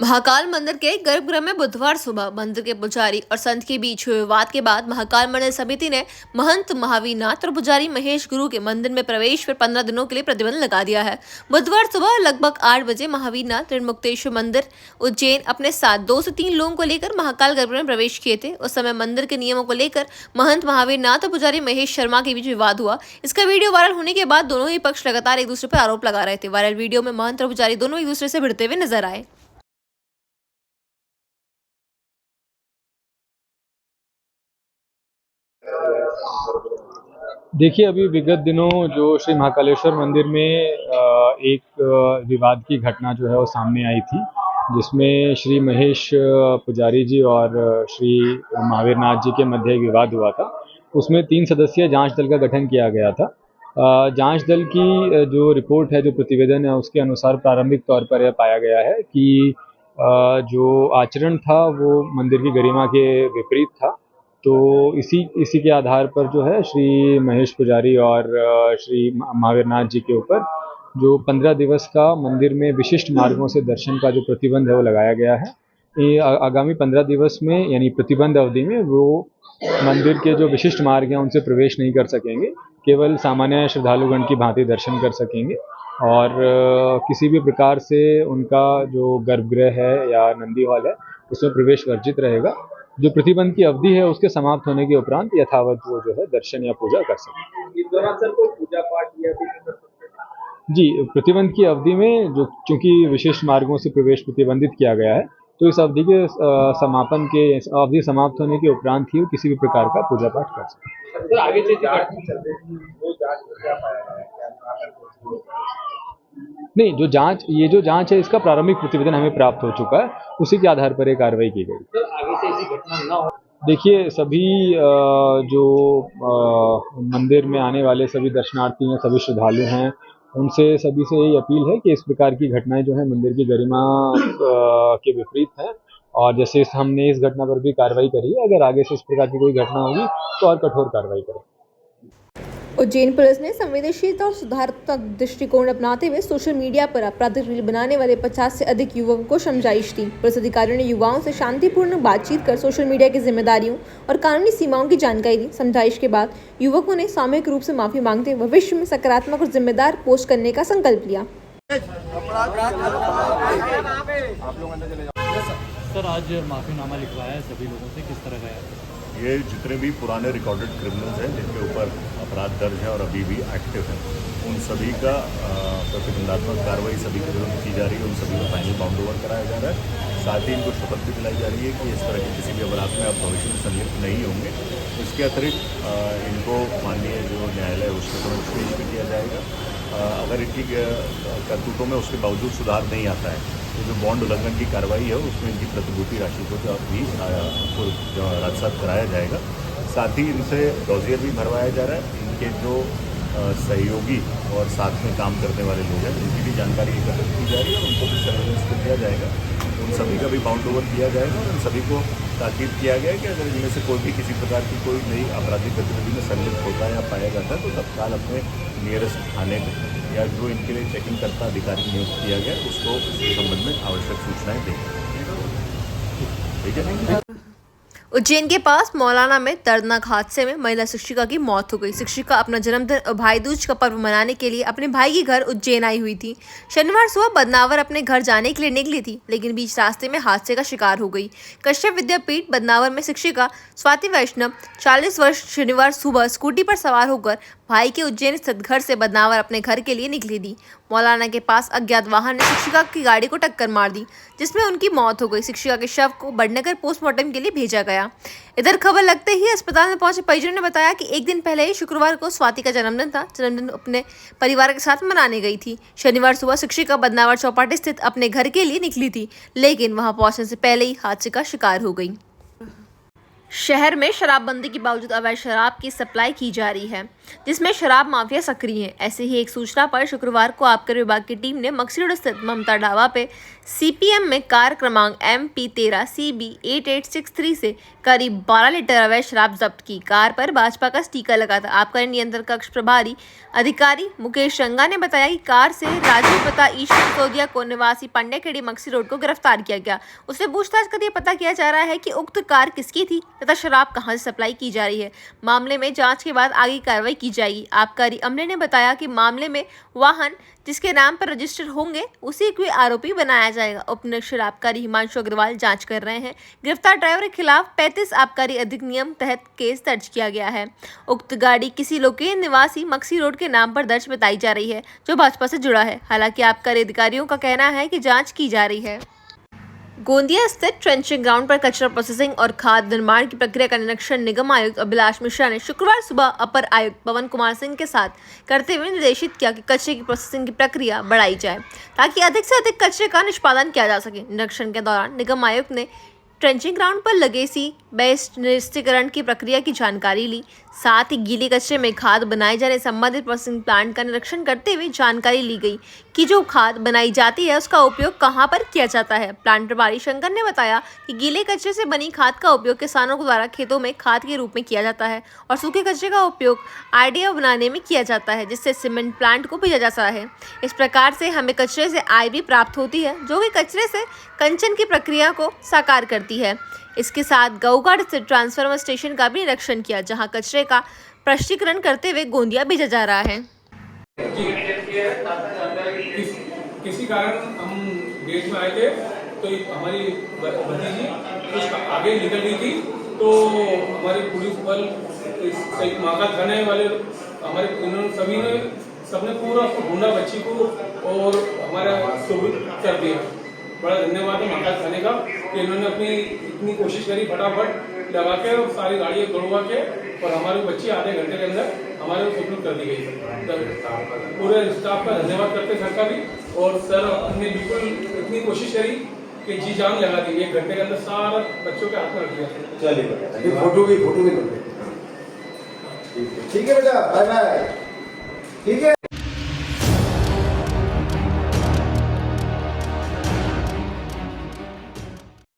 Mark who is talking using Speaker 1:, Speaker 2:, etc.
Speaker 1: महाकाल मंदिर के गर्भगृह में बुधवार सुबह मंदिर के पुजारी और संत के बीच हुए विवाद के बाद महाकाल मंदिर समिति ने महंत महावीर नाथ और पुजारी महेश गुरु के मंदिर में प्रवेश पर 15 दिनों के लिए प्रतिबंध लगा दिया है। बुधवार सुबह लगभग 8 बजे महावीर नाथ ऋणमुक्तेश्वर मंदिर उज्जैन अपने साथ 2 से 3 लोगों को लेकर महाकाल गर्भगृह में प्रवेश किए थे। उस समय मंदिर के नियमों को लेकर महंत महावीर नाथ और पुजारी महेश शर्मा के बीच विवाद हुआ। इसका वीडियो वायरल होने के बाद दोनों ही पक्ष लगातार एक दूसरे पर आरोप लगा रहे थे। वायरल वीडियो में महंत और पुजारी दोनों एक दूसरे से भिड़ते हुए नजर आए।
Speaker 2: देखिए, अभी विगत दिनों जो श्री महाकालेश्वर मंदिर में एक विवाद की घटना जो है वो सामने आई थी, जिसमें श्री महेश पुजारी जी और श्री महावीर नाथ जी के मध्य एक विवाद हुआ था। उसमें 3 सदस्यीय जांच दल का गठन किया गया था। जांच दल की जो रिपोर्ट है, जो प्रतिवेदन है, उसके अनुसार प्रारंभिक तौर पर यह पाया गया है कि जो आचरण था वो मंदिर की गरिमा के विपरीत था। तो इसी के आधार पर जो है श्री महेश पुजारी और श्री महावीर नाथ जी के ऊपर जो 15 दिवस का मंदिर में विशिष्ट मार्गों से दर्शन का जो प्रतिबंध है वो लगाया गया है। ये आगामी 15 दिवस में यानी प्रतिबंध अवधि में वो मंदिर के जो विशिष्ट मार्ग हैं उनसे प्रवेश नहीं कर सकेंगे, केवल सामान्य श्रद्धालुगण की भांति दर्शन कर सकेंगे और किसी भी प्रकार से उनका जो गर्भगृह है या नंदी हॉल है उसमें प्रवेश वर्जित रहेगा। जो प्रतिबंध की अवधि है उसके समाप्त होने के उपरांत यथावत वो जो है दर्शन या पूजा कर सकते।
Speaker 3: इस दौरान सर कोई पूजा पाठ या भी नहीं कर सकते?
Speaker 2: जी, प्रतिबंध की अवधि में जो चूंकि विशिष्ट मार्गों से प्रवेश प्रतिबंधित किया गया है, तो इस अवधि के समापन के अवधि समाप्त होने के उपरांत ही किसी भी प्रकार का पूजा पाठ कर सकते।
Speaker 3: सर आगे से जांच चल रही थी, वो जांच में क्या पाया है?
Speaker 2: नहीं, जो जांच है इसका प्रारंभिक प्रतिवेदन हमें प्राप्त हो चुका है, उसी के आधार पर एक कार्रवाई की गई।
Speaker 3: सर आगे से ऐसी घटना न हो।
Speaker 2: देखिए, सभी जो मंदिर में आने वाले सभी दर्शनार्थी हैं, सभी श्रद्धालु हैं, उनसे सभी से यही अपील है कि इस प्रकार की घटनाएं जो है मंदिर की गरिमा के विपरीत हैं और जैसे हमने इस घटना पर भी कार्रवाई करी है, अगर आगे से इस प्रकार की कोई घटना होगी तो और कठोर कार्रवाई करें।
Speaker 1: उज्जैन पुलिस ने संवेदनशीलता और सुधारात्मक दृष्टिकोण अपनाते हुए सोशल मीडिया पर आपराधिक रील बनाने वाले 50 से अधिक युवकों को समझाइश दी। पुलिस अधिकारियों ने युवाओं से शांतिपूर्ण बातचीत कर सोशल मीडिया की जिम्मेदारियों और कानूनी सीमाओं की जानकारी दी। समझाइश के बाद युवकों ने सामूहिक रूप से माफी मांगते हुए भविष्य में सकारात्मक और जिम्मेदार पोस्ट करने का संकल्प लिया।
Speaker 4: सर, आज माफीनामा लिखवाया है सभी लोगों से, किस तरह का है?
Speaker 5: ये जितने भी पुराने रिकॉर्डेड क्रिमिनल्स हैं जिनके ऊपर अपराध दर्ज है और अभी भी एक्टिव हैं, उन सभी का प्रतिबंधात्मक कार्रवाई सभी के विरुद्ध की जा रही है। उन सभी को फाइनल बाउंड ओवर कराया जा रहा है। साथ ही इनको शपथ भी दिलाई जा रही है कि इस तरह के किसी भी अपराध में आप भविष्य में संलिप्त नहीं होंगे। इसके अतिरिक्त इनको माननीय जो न्यायालय है उसके समक्ष पेश भी किया जाएगा। अगर इनकी करतूतों में उसके बावजूद सुधार नहीं आता है तो जो बॉन्ड उल्लंघन की कार्रवाई है उसमें इनकी प्रतिभूति राशि को भी राजसात कराया जाएगा। साथ ही इनसे डॉजियर भी भरवाया जा रहा है। इनके जो सहयोगी और साथ में काम करने वाले लोग हैं उनकी भी जानकारी एकत्रित की जा रही है और उनको भी सर्वेलेंस किया जाएगा। उन सभी का भी बाउंड ओवर किया जाएगा और उन सभी को ताकीद किया गया है कि अगर इनमें से कोई भी किसी प्रकार की कोई नई आपराधिक गतिविधि में संलिप्त होता है या पाया जाता है तो तत्काल अपने नियरेस्ट थाने में या जो इनके लिए चेकिंग करता अधिकारी नियुक्त किया गया उसको इस संबंध में आवश्यक सूचनाएं देंगे। ठीक है।
Speaker 1: उज्जैन के पास मौलाना में दर्दनाक हादसे में महिला शिक्षिका की मौत हो गई। शिक्षिका अपना जन्मदिन और भाई दूज का पर्व मनाने के लिए अपने भाई के घर उज्जैन आई हुई थी। शनिवार सुबह बदनावर अपने घर जाने के लिए निकली थी, लेकिन बीच रास्ते में हादसे का शिकार हो गई। कश्यप विद्यापीठ बदनावर में शिक्षिका स्वाति वैष्णव 40 वर्ष शनिवार सुबह स्कूटी पर सवार होकर भाई के उज्जैन स्थित घर से बदनावर अपने घर के लिए निकली थी। मौलाना के पास अज्ञात वाहन ने शिक्षिका की गाड़ी को टक्कर मार दी, जिसमें उनकी मौत हो गई। शिक्षिका के शव को बड़नगर पोस्टमार्टम के लिए भेजा गया। इधर खबर लगते ही अस्पताल में पहुंचे परिजनों ने बताया कि एक दिन पहले ही शुक्रवार को स्वाति का जन्मदिन था। जन्मदिन अपने परिवार के साथ मनाने गई थी। शनिवार सुबह शिक्षिका बदनावर चौपाटी स्थित अपने घर के लिए निकली थी, लेकिन वहां पहुंचने से पहले ही हादसे का शिकार हो गई। शहर में शराबबंदी के बावजूद अवैध शराब की सप्लाई की जा रही है। जिसमें शराब माफिया सक्रिय है। ऐसे ही एक सूचना पर शुक्रवार को आबकारी विभाग की टीम ने मक्सी रोड स्थित ममता ढाबा पे CPM में कार क्रमांक MP13 CB 8863 से करीब 12 लीटर अवैध शराब जब्त की। कार पर भाजपा का स्टिकर लगा था। आबकारी नियंत्रण कक्ष प्रभारी अधिकारी मुकेश रंगा ने बताया कि कार से राजू पता ईश्वर सिसोदिया को निवासी पांडेखेड़ी मक्सी रोड को गिरफ्तार किया गया। उससे पूछताछ कर पता किया जा रहा है कि उक्त कार किसकी थी तथा शराब कहां से सप्लाई की जा रही है। मामले में जांच के बाद आगे कार्रवाई की जाएगी। आबकारी अमले ने बताया कि मामले में वाहन जिसके नाम पर रजिस्टर होंगे उसी को आरोपी बनाया जाएगा। उप निरीक्षक आबकारी हिमांशु अग्रवाल जांच कर रहे हैं। गिरफ्तार ड्राइवर के खिलाफ 35 आबकारी अधिनियम तहत केस दर्ज किया गया है। उक्त गाड़ी किसी लोकेन निवासी मक्सी रोड के नाम पर दर्ज बताई जा रही है जो भाजपा से जुड़ा है। हालांकि आबकारी अधिकारियों का कहना है कि जाँच की जा रही है। गोंदिया स्थित ट्रेंचिंग ग्राउंड पर कचरा प्रोसेसिंग और खाद निर्माण की प्रक्रिया का निरीक्षण निगम आयुक्त अभिलाष मिश्रा ने शुक्रवार सुबह अपर आयुक्त पवन कुमार सिंह के साथ करते हुए निर्देशित किया कि कचरे की प्रोसेसिंग की प्रक्रिया बढ़ाई जाए ताकि अधिक से अधिक कचरे का निष्पादन किया जा सके। निरीक्षण के दौरान निगम आयुक्त ने ट्रेंचिंग ग्राउंड पर लगे सी बेस्ट निरस्तीकरण की प्रक्रिया की जानकारी ली। साथ ही गीले कचरे में खाद बनाए जाने संबंधित प्रोसेसिंग प्लांट का निरीक्षण करते हुए जानकारी ली गई कि जो खाद बनाई जाती है उसका उपयोग कहां पर किया जाता है। प्लांट प्रभारी शंकर ने बताया कि गीले कचरे से बनी खाद का उपयोग किसानों द्वारा खेतों में खाद के रूप में किया जाता है और सूखे कचरे का उपयोग आईडीए बनाने में किया जाता है जिससे सीमेंट प्लांट को भेजा जाता है। इस प्रकार से हमें कचरे से आय भी प्राप्त होती है जो कि कचरे से कंचन की प्रक्रिया को साकार करती है। इसके साथ गऊघाट स्थित ट्रांसफार्मर स्टेशन का भी निरीक्षण किया जहां कचरे का प्रश्नीकरण करते हुए गोंदिया भेजा जा रहा है।
Speaker 3: किसी कारण हम देश में आए थे तो हमारी भतीजी कुछ आगे निकल गई थी तो हमारे पुलिस बल माका थाने वाले हमारे सभी ने सबने पूरा ढूंढा बच्ची को और हमारा सुरक्षित कर दिया। बड़ा धन्यवाद है माका थाने का कि इन्होंने अपनी इतनी कोशिश करी फटाफट लगा के और सारी गाड़ियाँ दौड़वा के और हमारी बच्ची आधे घंटे के अंदर हमारे सुरक्षित कर दी गई। पूरे स्टाफ का धन्यवाद करते सर का भी और सर ने बिल्कुल इतनी कोशिश करी कि जी जान लगा दी। 1 घंटे के अंदर सारा बच्चों के हाथ में रख दिया।
Speaker 6: चलिए फोटो भी ठीक है बेटा, बाय बाय। ठीक है।